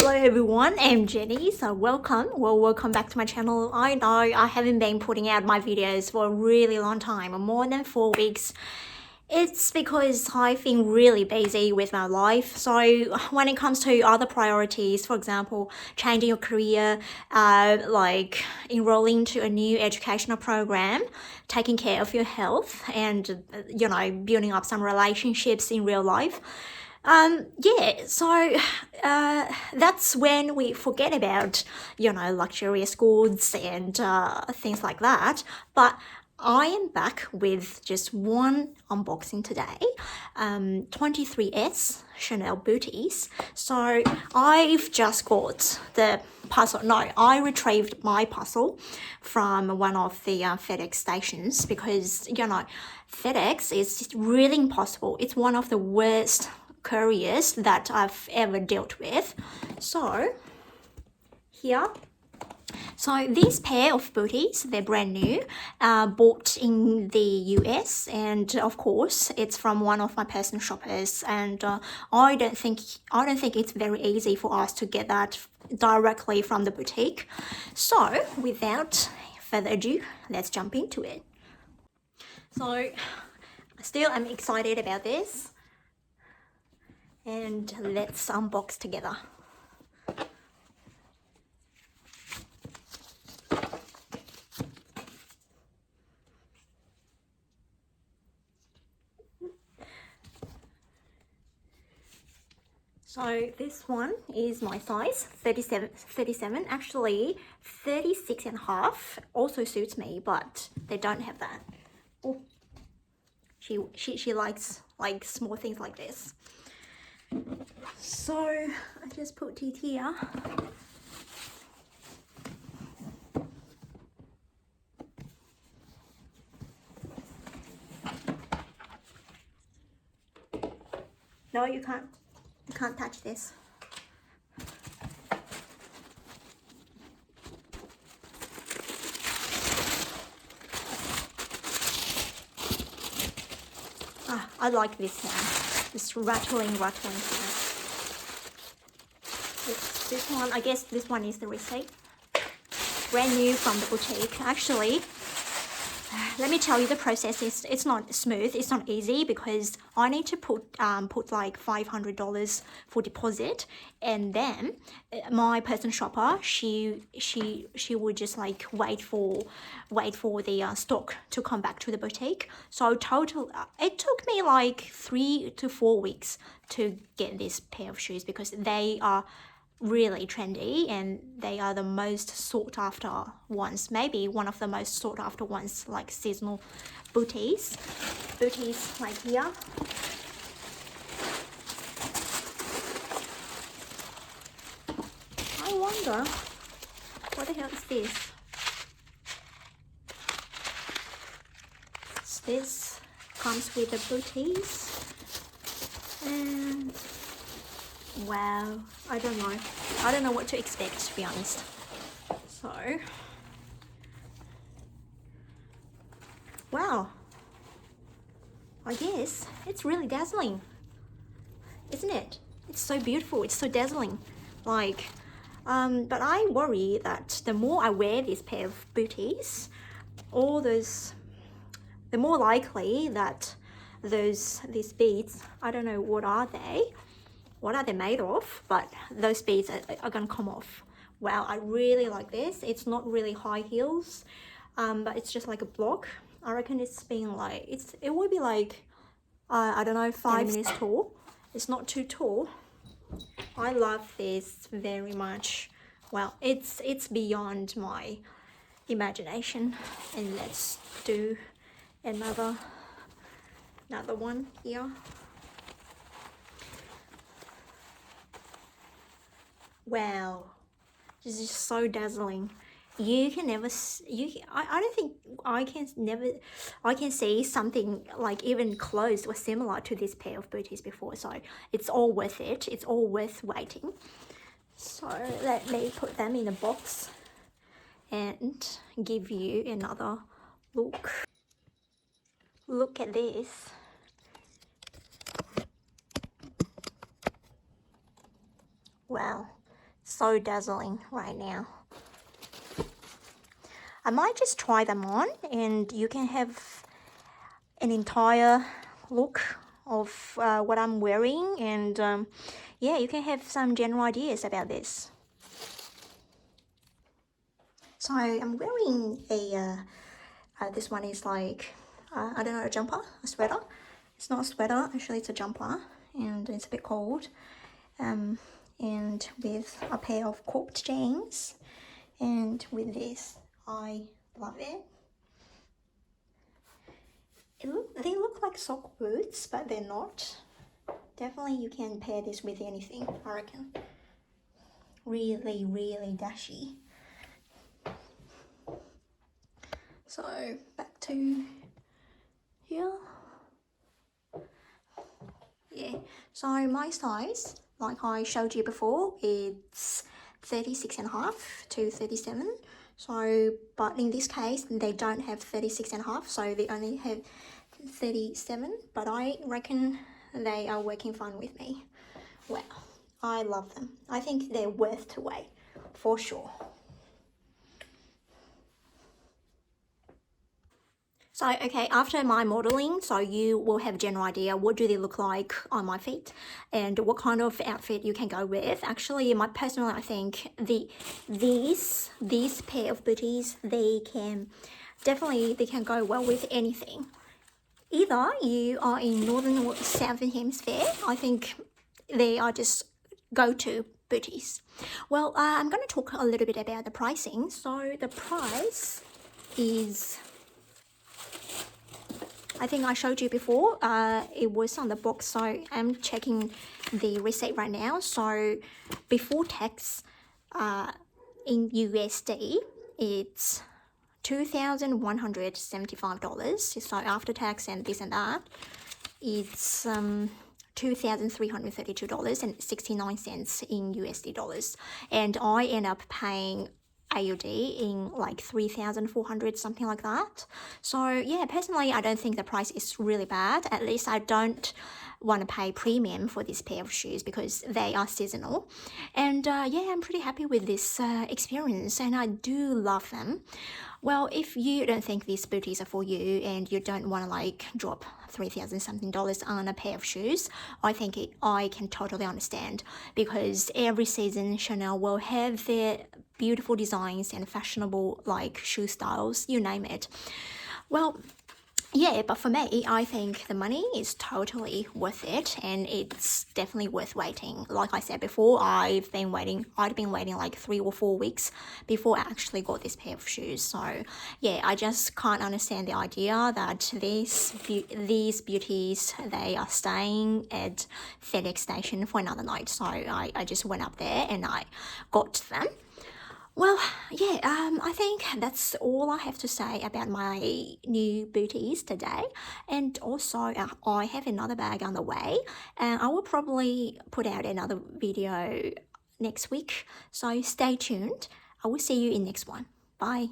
Hello everyone, I'm Jenny, so welcome back to my channel. I know I haven't been putting out my videos for a really long time, more than 4 weeks. It's because I've been really busy with my life. So when it comes to other priorities, for example, changing your career, like enrolling to a new educational program, taking care of your health, and building up some relationships in real life. So that's when we forget about, luxurious goods and things like that. But I am back with just one unboxing today, 23S Chanel booties. So I've just got the parcel. No, I retrieved my parcel from one of the FedEx stations because, FedEx is really impossible. It's one of the worst couriers that I've ever dealt with. So here, so this pair of booties, they're brand new, bought in the US, and of course it's from one of my personal shoppers, and I don't think it's very easy for us to get that directly from the boutique. So without further ado, let's jump into it. So still I'm excited about this, and let's unbox together. So this one is my size, 37. Actually 36 and a half also suits me, but they don't have that. Oh, she likes like small things like this. So I just put it here. No, you can't touch this. I like this sound, this rattling sound. This one, I guess this one is the receipt. Brand new from the boutique. Actually, let me tell you, the process is, it's not smooth, it's not easy, because I need to put like $500 for deposit, and then my personal shopper, she would just like wait for the stock to come back to the boutique. So total, it took me like 3 to 4 weeks to get this pair of shoes, because they are really trendy and they are the most sought after ones, maybe one of the most sought after ones, like seasonal booties like here. I wonder what the hell is this. This comes with the booties, and wow, I don't know what to expect, to be honest. So wow, I guess it's really dazzling, isn't it? It's so beautiful, it's so dazzling, like but I worry that the more I wear this pair of booties, the more likely that these beads, I don't know what are they made of, but those beads are gonna come off. Wow, I really like this. It's not really high heels, but it's just like a block. I reckon it's being like, it would be like I don't know, 5 minutes tall. It's not too tall. I love this very much. Well, it's beyond my imagination. And let's do another one here. Wow, this is so dazzling. You can never, I don't think I can see something like even close or similar to this pair of booties before. So it's all worth it. It's all worth waiting. So let me put them in a box and give you another look. Look at this. Wow, so dazzling right now. I might just try them on and you can have an entire look of what I'm wearing, and yeah, you can have some general ideas about this. So I'm wearing a this one is like I don't know, a jumper, a sweater. It's not a sweater, actually it's a jumper, and it's a bit cold, and with a pair of corked jeans, and with this, I love it. They look like sock boots, but they're not. Definitely you can pair this with anything, I reckon. Really, really dashy. So back to here. Yeah, so my size, like I showed you before, it's 36.5 to 37. So, but in this case, they don't have 36.5, so they only have 37, but I reckon they are working fine with me. Well, I love them. I think they're worth to wait, for sure. So, okay, after my modeling, so you will have a general idea what do they look like on my feet and what kind of outfit you can go with. Actually, personally, I think these pair of booties, they can go well with anything. Either you are in northern or southern hemisphere, I think they are just go-to booties. Well, I'm going to talk a little bit about the pricing. So the price is, I think I showed you before, it was on the box, so I'm checking the receipt right now. So before tax, in USD, it's $2,175. So after tax and this and that, it's $2,332.69 in USD dollars. And I end up paying AUD in like 3,400, something like that. So yeah, personally, I don't think the price is really bad. At least I don't want to pay premium for this pair of shoes because they are seasonal. And yeah, I'm pretty happy with this experience, and I do love them. Well, if you don't think these booties are for you and you don't want to like drop $3,000 something on a pair of shoes, I can totally understand, because every season Chanel will have their beautiful designs and fashionable like shoe styles, you name it. Well, yeah, but for me, I think the money is totally worth it, and it's definitely worth waiting. Like I said before, I'd been waiting like 3 or 4 weeks before I actually got this pair of shoes. So yeah, I just can't understand the idea that these beauties, they are staying at FedEx station for another night. So I just went up there and I got them. Well, yeah, I think that's all I have to say about my new booties today. And also, I have another bag on the way, and I will probably put out another video next week. So stay tuned. I will see you in next one. Bye.